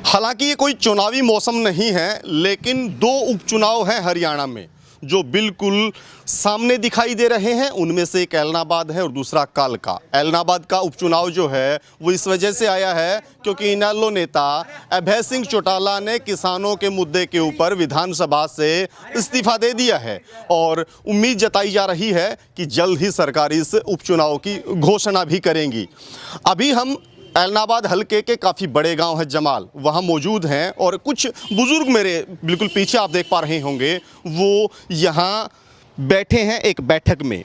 हालांकि ये कोई चुनावी मौसम नहीं है, लेकिन दो उपचुनाव हैं हरियाणा में जो बिल्कुल सामने दिखाई दे रहे हैं। उनमें से एक ऐलनाबाद है और दूसरा कालका। ऐलनाबाद का उपचुनाव जो है वो इस वजह से आया है क्योंकि इनेलो नेता अभय सिंह चौटाला ने किसानों के मुद्दे के ऊपर विधानसभा से इस्तीफा दे दिया है और उम्मीद जताई जा रही है कि जल्द ही सरकार इस उपचुनाव की घोषणा भी करेंगी। अभी हम ऐलनाबाद हलके के काफ़ी बड़े गांव है जमाल, वहाँ मौजूद हैं और कुछ बुज़ुर्ग मेरे बिल्कुल पीछे आप देख पा रहे होंगे, वो यहाँ बैठे हैं एक बैठक में।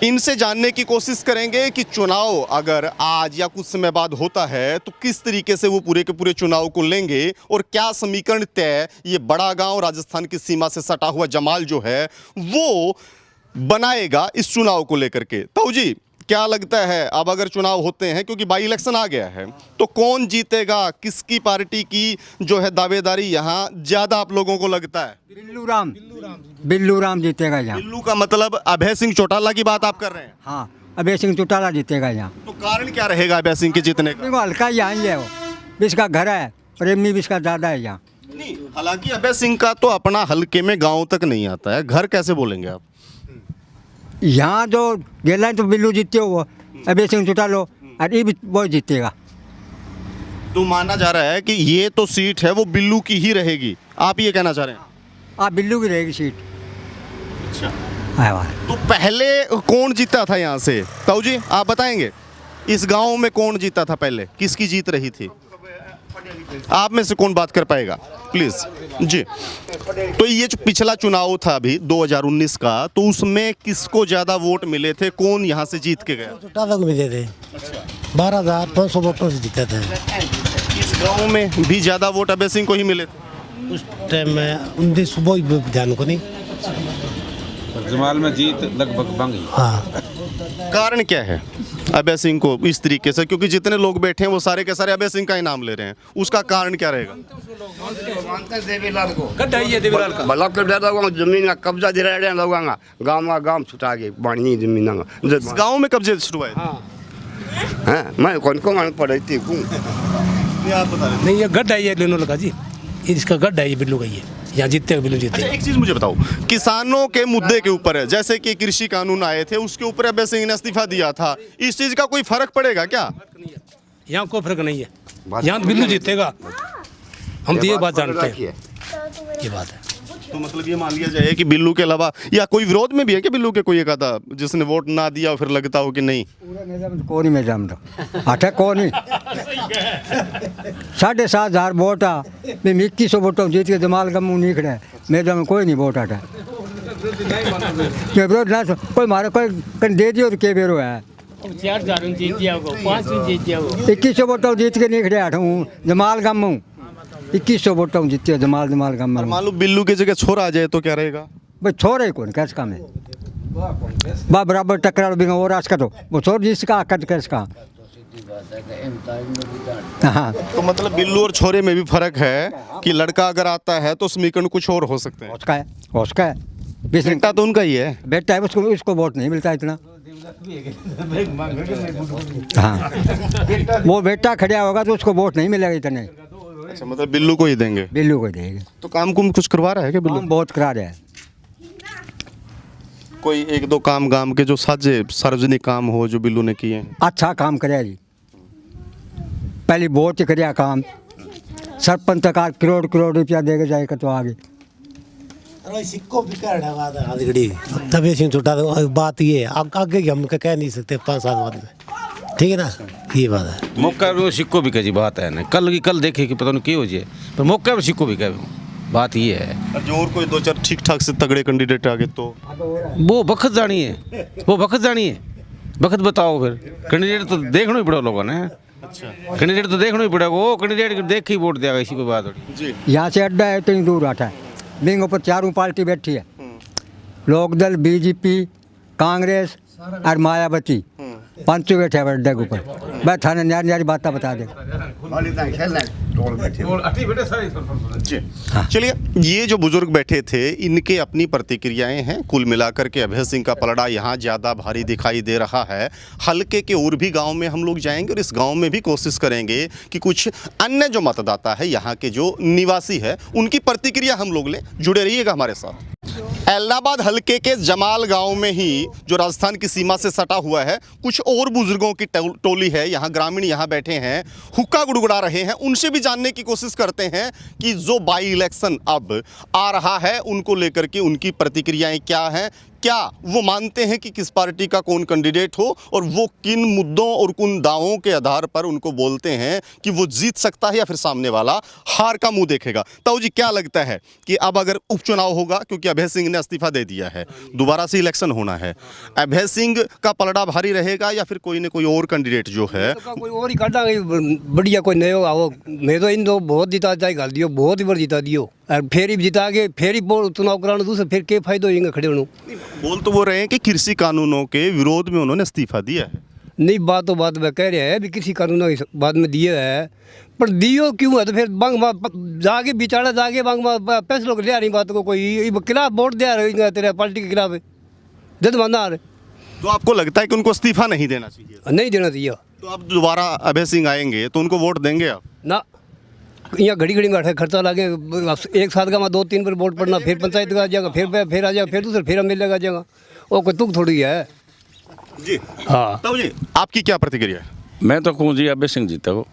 इनसे जानने की कोशिश करेंगे कि चुनाव अगर आज या कुछ समय बाद होता है तो किस तरीके से वो पूरे के पूरे चुनाव को लेंगे और क्या समीकरण तय ये बड़ा गांव राजस्थान की सीमा से सटा हुआ जमाल जो है वो बनाएगा इस चुनाव को लेकर के। ताऊ जी, क्या लगता है अब अगर चुनाव होते हैं, क्योंकि बाई इलेक्शन आ गया है, तो कौन जीतेगा, किसकी पार्टी की जो है दावेदारी यहाँ ज्यादा आप लोगों को लगता है? बिल्लू राम जीतेगा यहाँ। बिल्लू का मतलब अभय सिंह चौटाला की बात आप कर रहे हैं? हाँ, अभय सिंह चौटाला जीतेगा यहाँ। तो कारण क्या रहेगा अभय सिंह के जीतने का? हल्का यहाँ ही है, वो इसका घर है, प्रेमी भी इसका ज़्यादा है यहाँ। नहीं, हालांकि अभय सिंह का तो अपना हल्के में गाँव तक नहीं आता है, घर कैसे बोलेंगे आप? यहाँ जो गेला तो बिल्लू जीते हो, अभय सिंह चौटाला और ये भी वो जीतेगा। तो माना जा रहा है कि ये तो सीट है वो बिल्लू की ही रहेगी, आप ये कहना चाह रहे हैं? हाँ, बिल्लू की रहेगी सीट। अच्छा, हाँ। तो पहले कौन जीता था यहाँ से? ताऊ जी आप बताएंगे, इस गांव में कौन जीता था पहले, किसकी जीत रही थी? आप में से कौन बात कर पाएगा प्लीज जी? तो ये जो पिछला चुनाव था अभी 2019 का, तो उसमें किसको ज्यादा वोट मिले थे, कौन यहाँ से जीत के गया? चौटाला को मिले थे। 12,500 वोटों से जीते थे। इस गांव में भी ज्यादा वोट अभय सिंह को ही मिले थे उस टाइम में 19 सुबह ध्यान को नहीं। जमाल में जीत लगभग बन गई। हाँ, कारण क्या है अभय सिंह को इस तरीके से, क्योंकि जितने लोग बैठे हैं वो सारे के सारे अभय सिंह का ही नाम ले रहे हैं, उसका कारण क्या रहेगा? भला कर देता हूँ, जमीन का कब्जा दे रहे हैं लोगों का, गांव छुटा के बाणी जमीन इस गांव में कब्जे शुरू है। हाँ, मैं कौन को मान पढ़ती हूँ। आप बता रहे नहीं, ये गड्ढा है, ये लेनो लगा जी, इसका गड्ढा है, ये बिल्लू का ये यहाँ जीतते हैं, बिल्लू जीतते हैं। एक चीज मुझे बताओ, किसानों के मुद्दे के ऊपर है, जैसे कि कृषि कानून आए थे उसके ऊपर अभय सिंह ने इस्तीफा दिया था, इस चीज का कोई फर्क पड़ेगा क्या? यहाँ कोई फर्क नहीं है, यहाँ बिल्लू जीतेगा, हम तो ये बात जानते हैं, ये बात है। तो मतलब ये मान लिया जाए कि बिल्लू के अलावा या कोई विरोध में भी है कि बिल्लू के कोई एक आधा जिसने वोट ना दिया फिर लगता हो कि नहीं? कौन में जम दो आठा कौन ही 7,500 वोट आ, मैं 2100 वोटों जीत के जमाल का मुँह निकले, मेरे में कोई नहीं वोट आटा विरोध ना कोई मारे कोई दे दियो तो के बेरो है। 2100 वोटों जीत के निकले आठ हूँ जमाल का मुँह, 2100 वोटों जीते जमाल का मुँह। मान लो बिल्लू की जगह छोरा आ जाए तो क्या रहेगा? भाई छोरे कौन कैसे काम है, बा बराबर टकराव भी और आज का तो वो छोड़ जिसका कद कैसे का। हाँ, तो मतलब बिल्लू और छोरे में भी फर्क है कि लड़का अगर आता है तो समीकरण कुछ और हो सकते हैं। उसका है बेटा तो उनका ही है, बेटा है, उसको वोट नहीं मिलता इतना। हाँ, वो बेटा खड़ा होगा तो उसको वोट नहीं मिलेगा इतने। अच्छा, मतलब बिल्लू को ही देंगे? बिल्लू को देंगे। तो काम कुम कुछ करवा रहा है क्या बिल्लू? बहुत करा रहा है। कोई एक दो काम गांव के जो साजे सार्वजनिक काम हो जो बिल्लू ने किए हैं? अच्छा काम करे जी, पहले वोट कराया काम, सरपंच का करोड़ रुपया देके जाएगा तो आगे। सिक्को भी अभय सिंह चौटाला बात ये आगे हम कह नहीं सकते 5 साल बाद में, ठीक है ना, ये बात है। मौका में सिक्को भी कही बात है ना, कल देखे कि पता नहीं क्या हो जाए, पर मौका में सिक्को भी कह बात ये है। जो और कोई दो चार ठीक ठाक से तगड़े कैंडिडेट आ गए तो वो वक्त जानी है, वक्त बताओ फिर। कैंडिडेट तो देखना ही पड़ेगा लोगों ने। अच्छा, कैंडिडेट तो देखना ही पड़ेगा, वो कैंडिडेट देख ही वोट देगा, इसी कोई बात होगी। यहाँ से अड्डा है इतनी दूर आता है, बिंग ऊपर चारों पार्टी बैठी है, लोकदल, बीजेपी, कांग्रेस और मायावती, पांचों बैठे हैं अड्डे के ऊपर। मैं थाने न्यारी बात बता दे। जी चलिए, ये जो बुजुर्ग बैठे थे इनके अपनी प्रतिक्रियाएं हैं। कुल मिलाकर के अभय सिंह का पलड़ा यहाँ ज़्यादा भारी दिखाई दे रहा है। हल्के के और भी गांव में हम लोग जाएंगे और इस गांव में भी कोशिश करेंगे कि कुछ अन्य जो मतदाता है, यहाँ के जो निवासी है, उनकी प्रतिक्रिया हम लोग लें। जुड़े रहिएगा हमारे साथ। एलनाबाद हल्के के जमाल गांव में ही, जो राजस्थान की सीमा से सटा हुआ है, कुछ और बुजुर्गों की टोली है। यहाँ ग्रामीण यहाँ बैठे हैं, हुक्का गुड़गुड़ा रहे हैं। उनसे भी जानने की कोशिश करते हैं कि जो बाई इलेक्शन अब आ रहा है उनको लेकर के उनकी प्रतिक्रियाएं क्या हैं, क्या वो मानते हैं कि किस पार्टी का कौन कैंडिडेट हो और वो किन मुद्दों और किन दावों के आधार पर उनको बोलते हैं कि वो जीत सकता है या फिर सामने वाला हार का मुंह देखेगा। ताऊ जी, क्या लगता है कि अब अगर उपचुनाव होगा, क्योंकि अभय सिंह ने इस्तीफा दे दिया है, दोबारा से इलेक्शन होना है, अभय सिंह का पलड़ा भारी रहेगा या फिर कोई न कोई और कैंडिडेट जो है? कोई और ही काटा बढ़िया कोई नयो आओ। मैं तो इन दो बहुत जीता चाहे घाल दियो, बहुत ही बार जीता दियो और फिर ही जिता के फिर ही चुनाव कराना दूसरे, फिर क्या फायदा होगा खड़े होने। बोल तो वो रहे हैं कि कृषि कानूनों के विरोध में उन्होंने इस्तीफा दिया है। नहीं, बात तो बात में कह रहे हैं भी कृषि कानूनों की बाद में दिए है, पर दियो क्यों है? तो फिर बंग जाके बिचारा जाके बंग फैसलों को ले आ रही बात को, कोई खिलाफ वोट दे रहे तेरे पार्टी के खिलाफ जद माना आ रहे। तो आपको लगता है कि उनको इस्तीफा नहीं देना चाहिए? नहीं देना चाहिए। तो अब दोबारा अभय सिंह आएंगे तो उनको वोट देंगे आप? ना, यहाँ घड़ी घड़ी में खर्चा लगे, एक साल का 2-3 बार वोट पड़ना, फिर पंचायत का आ जाएगा, फिर आ जाएगा, फिर दूसरे फिर मिलेगा आ जाएगा। वो कोई तुक थोड़ी है जी। हाँ तो जी, आपकी क्या प्रतिक्रिया है? मैं तो कहूँ जी अभय सिंह जीता हो,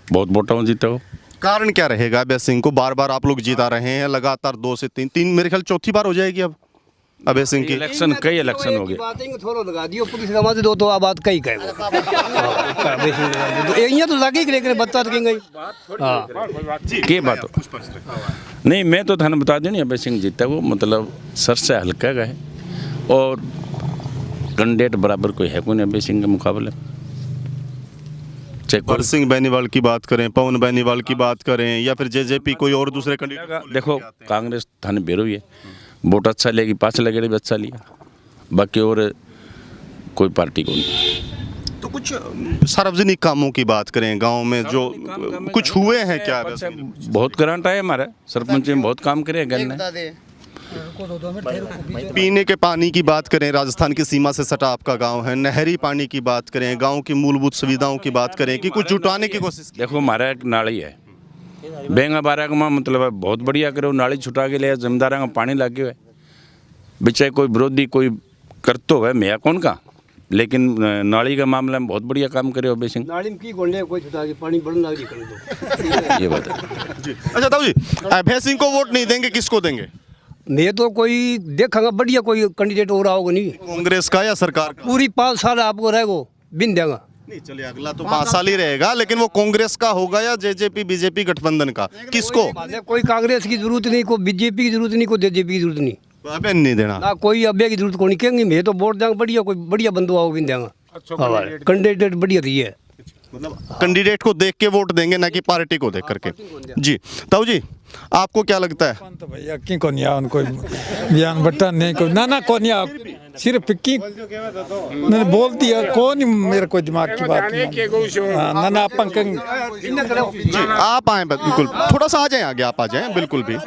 बहुत वोटा जीता हो। कारण क्या रहेगा अभय सिंह को बार बार आप लोग जीता रहे हैं लगातार? 2 से 3 मेरे ख्याल चौथी बार हो जाएगी अब अभय सिंह की। इलेक्शन कई इलेक्शन हो गए। थोड़ा लगा दियो पुलिस का दो तो आ बात कही कहे यहाँ तो लगे ही लेकर बता सकेंगे। के बात हो नहीं, मैं तो थाने बता दूँ नहीं, अभय सिंह जीता वो मतलब सर से हल्का का है और कैंडिडेट बराबर कोई है कोई नहीं अभय सिंह के मुकाबले। पर सिंह बेनीवाल की बात करें, पवन बेनीवाल की बात करें या फिर जेजेपी कोई और दूसरे कैंडिडेट? देखो कांग्रेस थाने बेरो ही है, वोट अच्छा लेगी, 5 लगे भी अच्छा लिया, बाकी और कोई पार्टी को नहीं। तो कुछ सार्वजनिक कामों की बात करें, गांव में जो कुछ हुए हैं क्या? बहुत ग्रांट आए हमारे सरपंच में, बहुत काम करे गन ने। पीने के पानी की बात करें, राजस्थान की सीमा से सटा आपका गांव है, नहरी पानी की बात करें, गांव की मूलभूत सुविधाओं की बात करें कि कुछ जुटाने की कोशिश? देखो हमारा एक नाली है बेंगा बारह का मतलब बहुत बढ़िया करो, नाली छुटा के लिया, जमींदारा का पानी लगे हुए बेचारे कोई विरोधी कोई करतो है मैं कौन का, लेकिन नाली का मामला में बहुत बढ़िया काम करे अभय सिंह। नाली में की गोंडे कोई छुटा के पानी बढ़ना लगी कर दो ये बात है। अच्छा ताऊ जी, अभय सिंह को वोट नहीं देंगे, किसको देंगे? मैं तो कोई देखा बढ़िया कोई कैंडिडेट हो रहा होगा नहीं, कांग्रेस का या सरकार का? पूरी 5 साल आपको रहेगा बिन देगा। नहीं चलिए, अगला तो 5 साल ही रहेगा, लेकिन वो कांग्रेस का होगा या जेजेपी बीजेपी गठबंधन का, किसको? कोई कांग्रेस की जरूरत नहीं, कोई बीजेपी की जरूरत नहीं, कोई जेजेपी की जरूरत नहीं, अभय नहीं देना ना कोई अभय की जरूरत को नहीं कहेंगे। मैं तो वोट देंगे बढ़िया, कोई बढ़िया बंदू आओ बिन देगा, कैंडिडेट बढ़िया रही है, मतलब कैंडिडेट को देख के वोट देंगे ना कि पार्टी को देख करके। जी ताऊ जी, आपको क्या लगता है? तो भैया की को नहीं उनको बयान बट्टा नहीं को ना को नहीं, सिर्फ की मैंने बोल दिया कौन मेरे को दिमाग की बात नहीं। ना अपन जी आप आए बिल्कुल, थोड़ा सा आ जाएं आगे, आप आ जाएं बिल्कुल भी।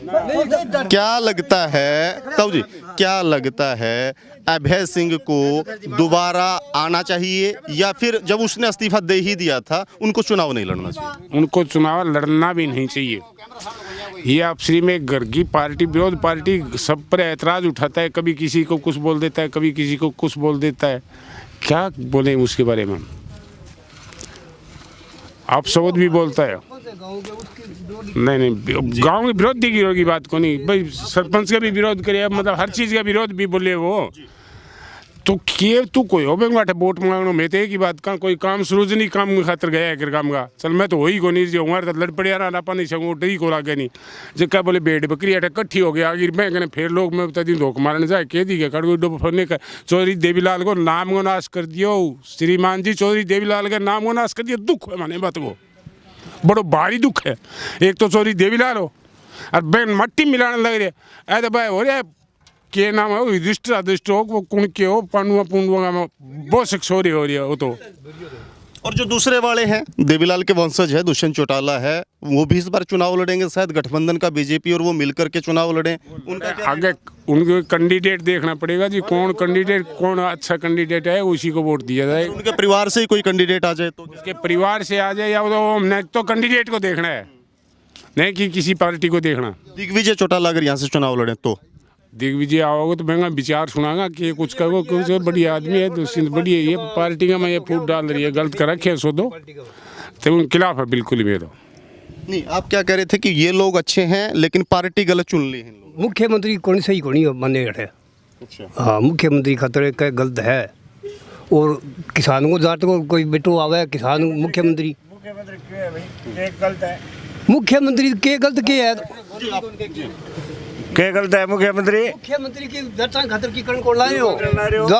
क्या लगता है ताऊ जी, क्या लगता है अभय सिंह को दोबारा आना चाहिए या फिर जब उसने इस्तीफा दे ही दिया था उनको चुनाव नहीं लड़ना चाहिए? उनको चुनाव लड़ना भी नहीं चाहिए। ये आपसी में घर की पार्टी विरोध पार्टी सब पर ऐतराज़ उठाता है, कभी किसी को कुछ बोल देता है, कभी किसी को कुछ बोल देता है। क्या बोले उसके बारे में? आप सबूत भी बोलता है नहीं गांव के विरोधी की बात को नहीं भाई, सरपंच का भी विरोध करे, मतलब हर चीज़ का विरोध भी बोले वो तो के तू कोई हो बेंगा वोट मांगनो। मैं तो एक ही बात का कोई काम सरोजनी काम खातर गया है काम का, चल मैं तो वही को नहीं जो हमारे तो लड़ पड़िया रहा पा नहीं सकूँ डरी को लागे नहीं जो क्या बोले भेड़ बकरी अटक इकट्ठी हो गया आगे मैं कहने फिर लोग मैं बता दी धोख मारने जाए कह दी कड़गो डुब फोड़ने का। चौधरी देवीलाल को नाम को नाश कर दियो, श्रीमान जी चौधरी देवीलाल का नाम को नाश कर दिया, दुख है माने बात को बड़ो भारी दुख है। एक तो चौधरी देवीलाल हो और बहन मट्टी मिलाने लग रहे ऐसे भाई हो रहा है के नाम है युधिष्ठिर अधिष्ठ हो वो कौन के हो पांडुआ पुंडुआ में बहुत से छोरी हो रही है वो तो और जो दूसरे वाले हैं देवीलाल के वंशज है, दुष्यंत चौटाला है, वो भी इस बार चुनाव लड़ेंगे शायद, गठबंधन का बीजेपी और वो मिलकर के चुनाव लड़ें, उनका क्या? आगे उनके कैंडिडेट देखना पड़ेगा जी, कौन कैंडिडेट कौन अच्छा कैंडिडेट है उसी को वोट दिया जाए। उनके परिवार से ही कोई कैंडिडेट आ जाए तो उसके परिवार से आ जाए या तो हमने तो कैंडिडेट को देखना है, नहीं कि किसी पार्टी को देखना। दिग्विजय चौटाला अगर यहाँ से चुनाव लड़े तो दिग्विजय आओगे तो मैं विचार सुनागा कि कुछ करो, कुछ बढ़िया आदमी है तो बढ़िया ये पार्टी का मैं ये फूट डाल रही है, गलत कर रखे सो दो तो उनके खिलाफ है बिल्कुल ही मेरा। नहीं, आप क्या कह रहे थे कि ये लोग अच्छे हैं लेकिन पार्टी गलत चुन ली है इन लोगों मुख्यमंत्री कौन सही कोनी माने गए। अच्छा। हाँ, मुख्यमंत्री खतरे का गलत है और किसानों को जाट को कोई बेटो आवे किसान मुख्यमंत्री मुख्यमंत्री के गलत के है क्या गलत है मुख्यमंत्री? मुख्यमंत्री की जाटां खातर की कण को लाए हो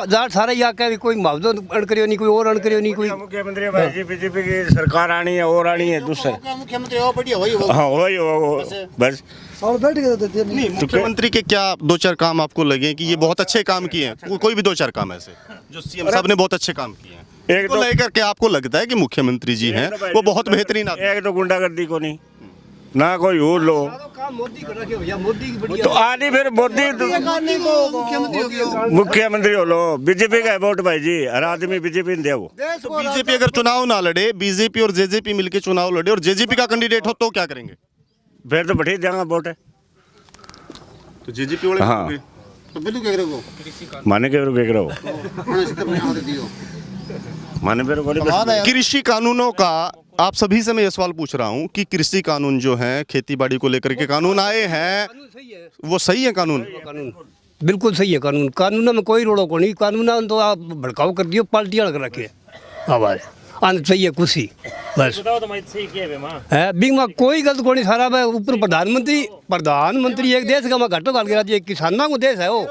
जाट सारा या कह कोई मुआवजा अण करियो नहीं, कोई और अण करियो नहीं, कोई मुख्यमंत्री भाई जी बीजेपी की सरकार आनी है और आनी है दूसरे मुख्यमंत्री हो बढ़िया वही हो। हाँ वही हो बस। नहीं, मुख्यमंत्री के क्या दो चार काम आपको लगे कि ये बहुत अच्छे काम किए हैं? कोई भी दो चार काम ऐसे जो सीएम साहब ने बहुत अच्छे काम किए हैं, एक तो लेकर के आपको लगता है कि मुख्यमंत्री जी हैं वो बहुत बेहतरीन आदमी? एक तो गुंडागर्दी को नहीं ना कोई और लो तो आनी फिर मोदी मुख्यमंत्री हो लो। बीजेपी का वोट भाई जी, हर आदमी बीजेपी दे वो। तो बीजेपी अगर चुनाव ना लड़े, बीजेपी और जेजेपी मिलकर चुनाव लड़े और जेजेपी का कैंडिडेट हो तो क्या करेंगे? फिर तो बढ़ी देंगे वोट है तो जेजेपी वाले हाँ। तो बिल्कुल कह रहे हो माने के रहो माने फिर कृषि कानूनों का आप सभी से मैं ये सवाल पूछ रहा हूँ कि कृषि कानून जो है, खेती बाड़ी को लेकर के कानून आए हैं, वो सही है कानून? कानून बिल्कुल सही है। कानून कानून में कोई रोड़ो को नहीं, कानून तो आप भड़काव कर दियो, पार्टियां लग रखे आवाज आना चाहिए कुछ ही बस है बिंग में कोई गलत को नहीं। सारा मैं ऊपर प्रधानमंत्री एक देश का मैं घटो गाल गिरा दिए, किसानों को देश है वो।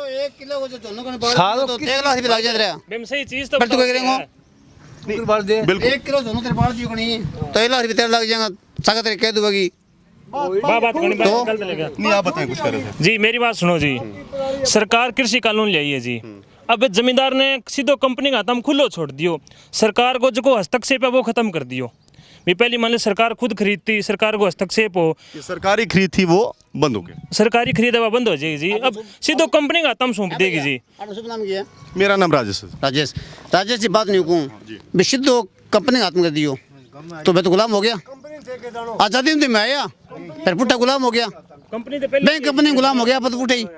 बिल्कुल 1 किलो दोनों तेरे बाढ़ दियो नहीं तो 1 लाख रुपये लग जाएगा, सागत कह दूंगी बात नहीं। आप बताएं कुछ कर रहे थे जी, मेरी बात सुनो जी। सरकार कृषि कानून लाई है जी, अब जमींदार ने सीधो कंपनी का हाथ खुलो छोड़ दियो, सरकार को जो हस्तक्षेप है वो खत्म कर दियो। भी पहली मान लो सरकार खुद खरीदती, सरकार को हस्तक्षेप हो, सरकारी खरीद थी वो बंद हो गई, सरकारी खरीद है बंद हो जाएगी जी, अब सीधो कंपनी का हाथ सौंप देगी जी। मेरा नाम राजेश है। राजेश जी बात नहीं कहूँ सिद्धो कंपनी हाथ में कर दियो तो मैं तो गुलाम हो गया। आजादी में मैं आया फिर पुट्ठा गुलाम हो गया, बैंक कंपनी गुलाम हो गया पत पुट्ठे ही तो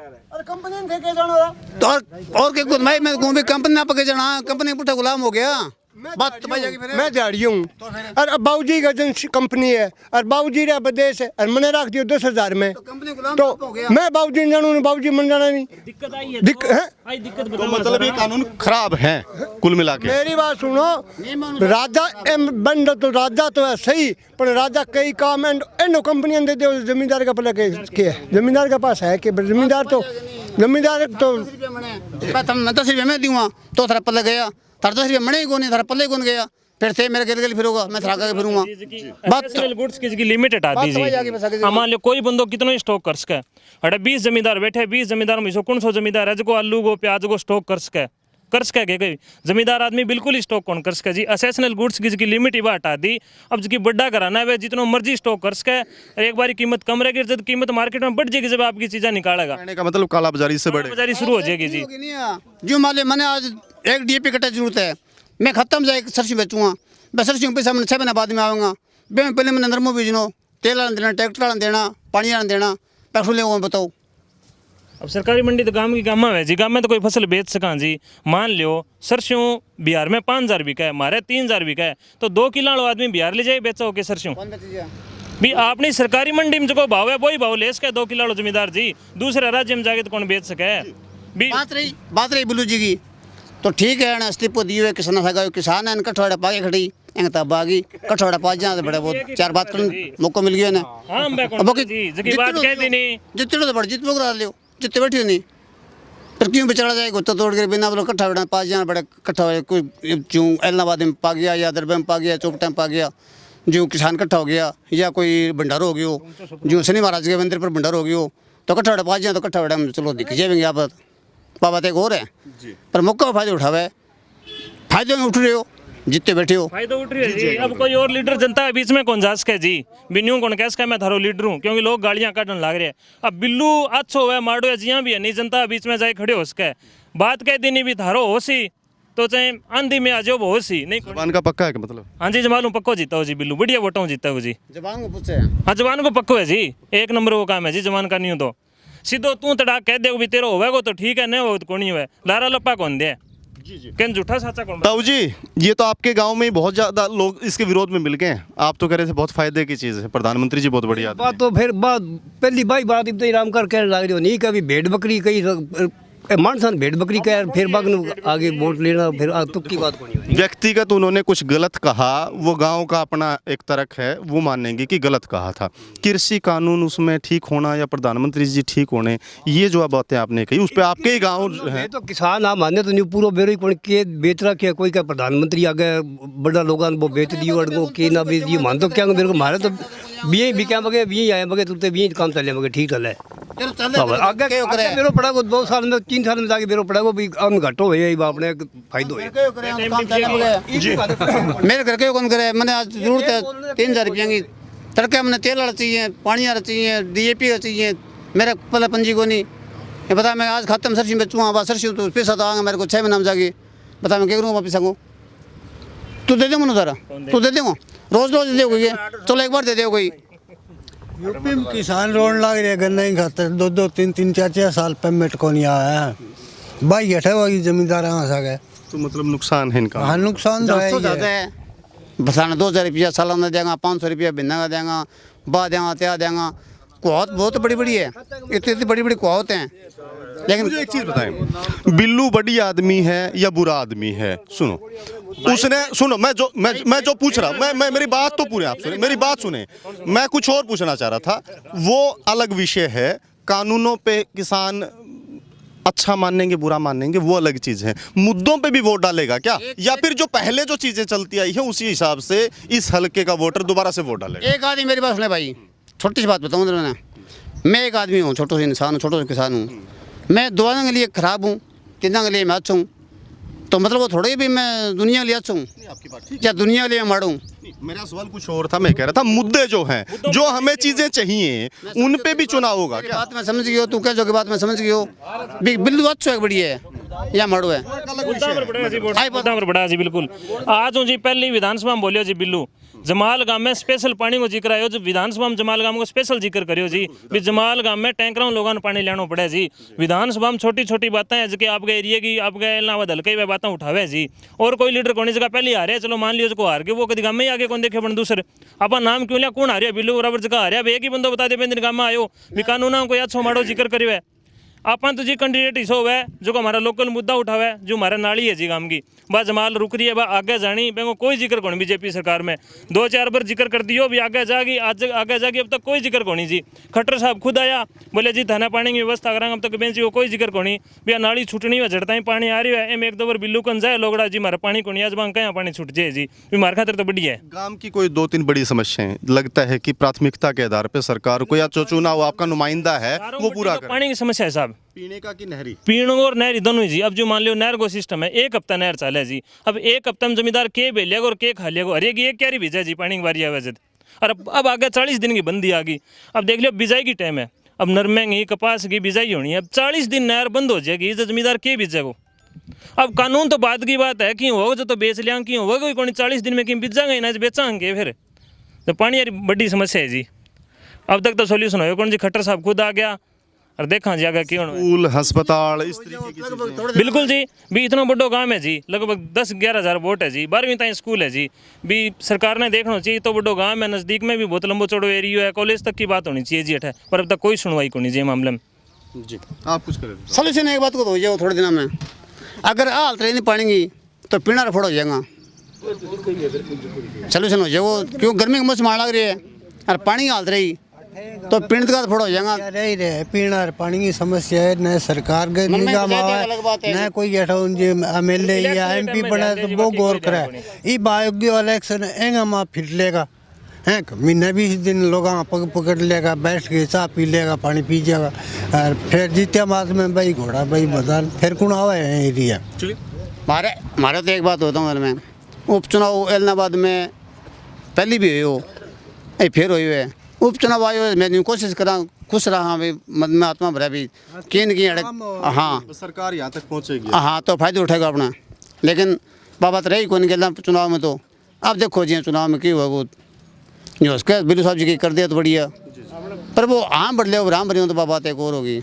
और क्या मैं कहूँ कंपनी ना पके जाना, कंपनी पुट्ठा गुलाम हो गया। बात तो मैं दिहाड़ी हूँ और बाबूजी का जन कंपनी है और बाबूजी रा विदेश है और मैंने रख दियो 10,000 में तो मैं बाबूजी नहीं जानू, बाबूजी मन जाना नहीं। दिक्कत आई है, दिक्कत तो मतलब ये कानून खराब है कुल मिला के। मेरी बात सुनो, राजा बंद तो राजा तो है सही, पर राजा कई काम इन कंपनियां दे दो जमींदार का पहले के जमींदार के पास है कि जमींदार तो 10 रुपये में दूंगा तो थोड़ा पल्ले गया, थारा 10 रुपये मने ही कौन थारा पल्ले कौन गया, फिर से मेरे गिल फिरूंगा मैं थरा के फिरूंगा। बात गुड्स की लिमिट हटा दीजिए। मान लो कोई बंदो कितना स्टॉक कर सके, अरे 20 जमींदार बैठे, 20 जमींदार में कौन सौ जमींदार है जो आलू को प्याज को स्टॉक कर सके गए जमींदार आदमी बिल्कुल स्टॉक कौन कर सके जी। असेशनल गुड्स की लिमिट ही हटा दी, अब जी बड़ा कराना है जितना मर्जी स्टॉक कर सके, एक बार कीमत कम रहेगी, जब कीमत मार्केट में बढ़ जाएगी जब आपकी चीजें निकालेगा, का मतलब कालाबाजारी से कालाबाजारी शुरू हो जाएगी जी। जो मान मैंने आज 1 DAP कट्टा जरूरत है, मैं खत्म जाए सरसों बेचूंगा, मैं सरसों पैसा मैंने 6 महीने बाद में आऊँगा, पहले मैंने नरमो बेचना, तेल आना देना, ट्रैक्टर आना देना, पानी आना देना, पेट्रोल लेगा बताओ। अब सरकारी मंडी तो गाँव की गामा है जी, गाँव में तो कोई फसल बेच सका जी। मान लो सरसों बिहार में 5,000 बिका है, हमारे 3,000 बिका है, तो 2 किलो आदमी बिहार ले जाए बेचा होके सरसों भी आपने सरकारी मंडी में जो भाव है वही भाव ले सके 2 किलो जमींदार जी, दूसरे राज्य में जाके तो कौन बेच सके। बात रही बुल्लू जी की तो ठीक है ना, अस्तित्व दिए किसान सगा किसान है कठवाड़ा पागे खड़ी तब आगी कठवाड़ा पा जा बड़े बहुत 4 बात करने मौका मिल गया ना। जितने तो बड़े जित करा लियो जितने बैठी नहीं पर क्यों बेचारा जाए गुत्ता तोड़ कर बिना बोलो कट्ठा बड़ा पा जाना बड़ा कट्ठा कोई जूँ एलनाबाद में पा गया या दरबे में पा गया, चौपटा में पा गया, जो किसान कट्ठा हो गया या कोई भंडार हो गया, जो शनि महाराज के मंदिर पर भंडार हो गया तो कट्ठा बड़ा पा जाए तो कट्ठा बड़ा चलो दिख जाएंगे आप बात एक और है पर मौका फायदे उठावे, फायदे में उठ रहे हो जितने बैठे हो फायदा उठ रही है जी। अब कोई और लीडर जनता के बीच में कौन जा सके जी, बिन्यू कौन कह सके मैं थारो लीडर हूँ, क्योंकि लोग गालियां काटने लग रहे हैं। अब बिल्लू अच्छो है माड़ो है जिया भी है नहीं, जनता के बीच में जाए खड़े हो सके, बात कह देनी भी थारो हो सी तो चाहे आंधी में आ जाओ वो सी नहीं। जबान का पक्का है कि मतलब? हाँ जी जबान पक्को जीता हो जी, बिल्लू बढ़िया वोटों जीता हो जी। जबान को पूछे हाँ जवान को पक्को है जी, एक नंबर वो काम है जी, जवान का नहीं हो तो सीधो तू तड़ा कह दे भी तेरा होगा तो ठीक है, नहीं हो तो कोनी है, लारा लप्पा कौन दे क्या झूठा साचा कौन। ताऊ जी ये तो आपके गांव में ही बहुत ज्यादा लोग इसके विरोध में मिल गए हैं, आप तो कह रहे थे बहुत फायदे की चीज है, प्रधानमंत्री जी बहुत बढ़िया आदमी बात तो फिर बात पहली बात इतना राम कर कह लग रही हो नहीं, कभी भेड़ बकरी कहीं मानसन भेड़ बकरी कह फिर बाग आगे वोट लेना, फिर तुक की बात नहीं। व्यक्तिगत उन्होंने कुछ गलत कहा, वो गांव का अपना एक तर्क है, वो मानेंगे कि गलत कहा था। कृषि कानून उसमें ठीक होना या प्रधानमंत्री जी ठीक होने, ये जो बातें आपने कही उस पर आपके ही गाँव है तो किसान आप माने तो नहीं पूरा बेरो कौन के बेच रहा क्या, कोई क्या प्रधानमंत्री आ गए बड़ा लोगों वो बेच दियो अड़गो के ना बेच दियो, मान तो क्या मेरे को मारे तो भी क्या बगे भी आए बगे तुमसे भी काम चले बगे ठीक चले आगे मेरे पड़ा को 2 साल में 3 साल में जाके मेरे पड़ा को भी हम घटो हुए अपने फायदो है मेरे घर के कौन करे, मैंने आज जरूरत है 3000 रुपया की तड़के, मैंने तेल वाला चाहिए, पानी वाला चाहिए, DAP का चाहिए, मेरे पहले पंजी को नहीं ये बता। मैं आज खाते में सरसी बेचूँगा, बस सरसी तो पैसा तो आएगा मेरे को 6 महीना में जाके, बता मैं क्या करूँगा वापस को, तू दे दूँगा ना सारा, तू दे दूँगा रोज रोज दे दोगे, चलो एक बार दे दो कोई। यूपी में किसान रोड लग रहे गन्ना ही खाते 2-2, 3-3, 4-4 साल पेमेंट को नहीं आया है भाई, हटे वही जमींदार आ सके तो मतलब नुकसान है इनका। हाँ नुकसान तो ज़्यादा है, बसाना 2000 रुपया सालाना देगा, 500 रुपया महीना का देगा, बा देगा त्या देगा, कुआत बहुत बड़ी बड़ी है, इतनी बड़ी बड़ी कुआत हैं। लेकिन मुझे एक चीज बताएं, बिल्लू बड़ी आदमी है या बुरा आदमी है? सुनो उसने सुनो मैं जो पूछ रहा मैं मेरी बात तो पूरे आप सुने, मेरी बात सुने, मैं कुछ और पूछना चाह रहा था, वो अलग विषय है। कानूनों पे किसान अच्छा मानेंगे बुरा मानेंगे वो अलग चीज है, मुद्दों पे भी वोट डालेगा क्या, या फिर जो पहले जो चीजें चलती आई है उसी हिसाब से इस हलके का वोटर दोबारा से वोट डालेगा? एक आदमी मेरी बात सुने भाई, छोटी सी बात बताऊँ ना, मैं एक आदमी हूँ, छोटा सा इंसान हूँ, छोटा सा किसान हूँ, मैं दुआओं के लिए खराब हूँ, तिना के लिए मैं अच्छा हूँ, तो मतलब वो थोड़े भी मैं दुनिया के लिए अच्छा हूँ क्या दुनिया के लिए मारूँ? मेरा सवाल कुछ और था, मैं कह रहा था मुद्दे जो हैं जो हमें चीजें चाहिए उन पे भी चुनाव होगा क्या? बात मैं समझ गई हो, तू क्या जो की बात मैं समझ गई हो, बिल्कुल अच्छा है, बढ़िया है या माड़ो है बड़ा जी बिल्कुल। आज जी पहली विधानसभा में बोलियो जी बिल्लू जमाल गांव में स्पेशल पानी को जिक्र आयो, जो विधानसभा में जमाल गांव को स्पेशल जिक्र करियो जी, भी जमाल गांव में टैंकरों लोगों ने पानी लेना पड़े जी। विधानसभा में छोटी छोटी बातें हैं जो आपके एरिया की आपके इलाहाबाद हल्के वे बातें उठावे जी, और कोई लीडर कौन जगह पहले हारे, चलो मान लियो जो हार गए वो कभी गाँव में आगे कौन देखे बन दूसरे अपन नाम क्यों लिया कौन हारिया बिल्लू बराबर जगह हारिया, एक ही बंदो बता दे बेंद्र गाँव में आयो भी कानून कोई अच्छो माड़ो जिक्र करियो है। अपन तो जी कैंडिडेट हिस्सो है जो हमारा लोकल मुद्दा उठावे, जो हमारा नाली है जी गांव की, बा जमाल रुक रही है, बा आगे जानी बेंगो कोई जिक्र कौन बीजेपी सरकार में 2-4 बार जिक्र कर दियो भी आगे जागी, आज आगे जागी, अब तक कोई जिक्र कोनी जी। खट्टर साहब खुद आया बोले जी थाना पानी की व्यवस्था करेंगे, अब तक बेंची को कोई जिक्र कोनी, भैया नाली छुटनी है झड़ता ही पानी आ रही है, एम 1-2 बार बिल्लू कन जाए लोगड़ा जी हमारा पानी कोनी आज बांग कहीं पानी छुट जाए जी, हमारे खातिर तो बढ़िया है। गांव की कोई 2-3 बड़ी समस्याएं लगता है कि प्राथमिकता के आधार पर सरकार को या जो चुनाव आपका नुमाइंदा है वो पूरा करे। पानी की समस्या है साहब, पीने का कि नहरी? पीने और नहरी दोनों ही जी। अब जो मान लो नहर को सिस्टम है, 1 हफ्ता नहर चाले जी, अब 1 हफ्ता में जमींदार के बेलेगा और के खा लेगा, हर एक क्यारी भिजा जी पानी की बारी आवे, और अब आगे 40 दिन की बंदी आ गई। अब देख लो बिजाई की टाइम है, अब नरमे की कपास की बिजाई होनी है, अब 40 दिन नहर बंद हो जाएगी, जमींदार के बीजेगा? अब कानून तो बाद की बात है, क्यों होगा जो तो बेच लिया, क्यों होगा कोई 40 दिन में क्यों बेचांगे ना बेचांगे, फिर तो पानी यार बड़ी समस्या है जी। अब तक तो सोल्यूशन हो कौन जी, खट्टर साहब खुद आ गया और देखा जी आगे क्यों स्कूल अस्पताल इस तरीके की चीजें। बिल्कुल जी, भी इतना बड़ो काम है जी, लगभग 10-11 हज़ार वोट है जी, 12वीं तक स्कूल है जी, भी सरकार ने देखना चाहिए, तो बड़ो गाँव है, नज़दीक में भी बहुत लंबो चौड़ो एरिया है, कॉलेज तक की बात होनी चाहिए जी अठे, पर अब तक कोई सुनवाई को नहीं जी मामले में जी। आप कुछ करें सोल्यूशन एक बात को हो जाए थोड़े दिनों में, अगर हालत नहीं पानी तो पीना रफड़ हो जाएगा, सोल्यूशन हो जाए वो, क्यों गर्मी की मौसम लग रही है और पानी की हालत रही तो पीने का थोड़ा हो जाएगा। रही रहे पीना पानी की समस्या है, न सरकार के निगाह में आवे, न कोई MLA या MP बना तो वो गौर करे, ये बायोग्य इलेक्शन एंगा माँ फिर लेगा हैं, महीने 20 दिन लोग पकड़ लेगा, बैठ के चाय पी लेगा, पानी पी जाएगा, और फिर जीते बाद में भाई घोड़ा भाई बदान फिर कौन आवे है एरिया। मारे तो एक बात होता हूँ मैं, उपचुनाव एलनाबाद में पहली भी हुई हो, फिर हुई है उपचुनाव आयो। मैं कोशिश करा खुश रहा भाई, मन में आत्मा भरा भी किन की अड़क। हाँ सरकार यहाँ तक पहुँचेगी। हाँ तो फायदा उठेगा अपना, लेकिन बाबत रही कौन गया चुनाव में। तो अब देखो जी चुनाव में क्यों होगा जो उसके बिल्लू साहब जी की कर दिया तो बढ़िया, पर वो आम बढ़ ले राम बनी तो बात एक और होगी।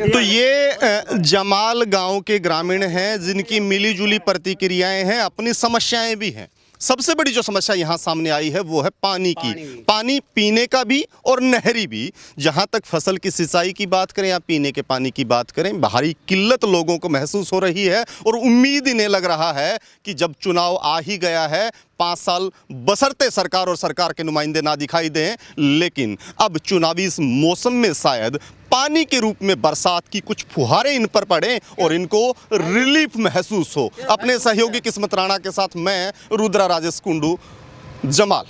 तो ये जमाल गांव के ग्रामीण हैं जिनकी मिलीजुली प्रतिक्रियाएं हैं, अपनी समस्याएं भी हैं। सबसे बड़ी जो समस्या यहाँ सामने आई है वो है पानी की। पानी पीने का भी और नहरी भी। जहाँ तक फसल की सिंचाई की बात करें या पीने के पानी की बात करें, भारी किल्लत लोगों को महसूस हो रही है। और उम्मीद इन्हें लग रहा है कि जब चुनाव आ ही गया है, 5 साल बसरते सरकार और सरकार के नुमाइंदे ना दिखाई दें, लेकिन अब चुनावी इस मौसम में शायद पानी के रूप में बरसात की कुछ फुहारें इन पर पड़े और इनको रिलीफ महसूस हो। अपने सहयोगी किस्मत राणा के साथ मैं रुद्रा राजेश कुंडू, जमाल।